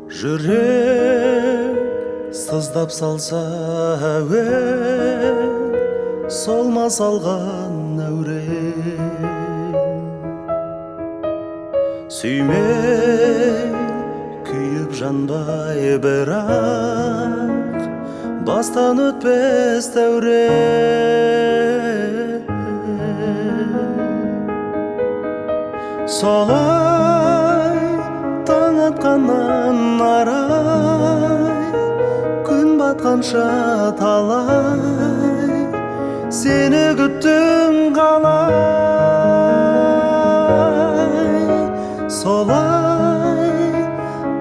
Жүрек сыздап салса әуен, солма салған әурен. Сүймей күйіп жанбай бірақ, бастан өтпес дәурен. Солай таң атқаннан арай, күн батқанша талай, сені күттім қалай. Солай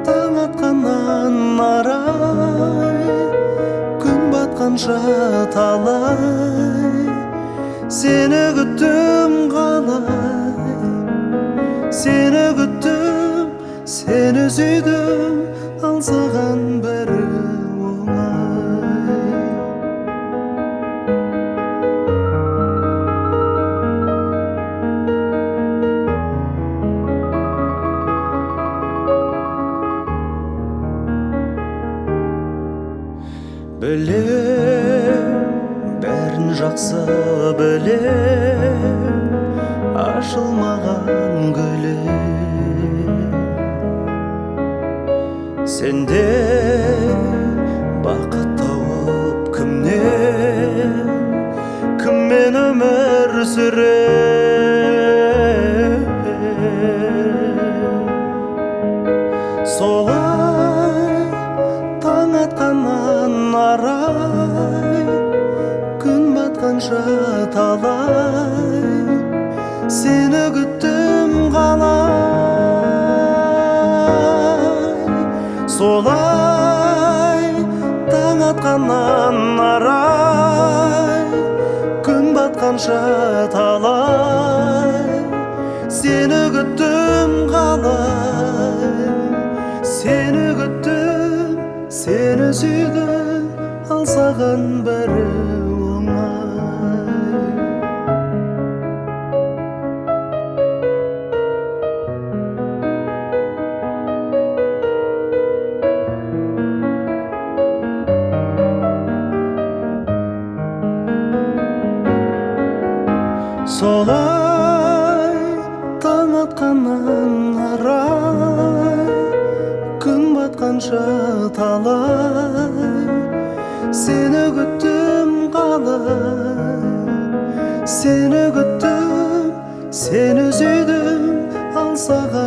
таң атқаннан арай, күн батқанша талай, сені күттім қалай. Сені күттім, сені сүйдім, ал саған бәрі оңай. Білем, бәрін жақсы білем, ашылмаған гүлем. Сенде бақыт тауып кіммен өмір сүрем. Солай таң атқаннан арай, күн батқанша талай, сені күттім қалай. Солай таң атқаннан арай, күн батқанша талай, сені күттім қалай. Сені күттім, сені сүйдім, ал саған бәрі оңай. Солай таң атқаннан арай, күн батқанша талай, сені күттім қалай. Сені күттім, сені сүйдім, ал саған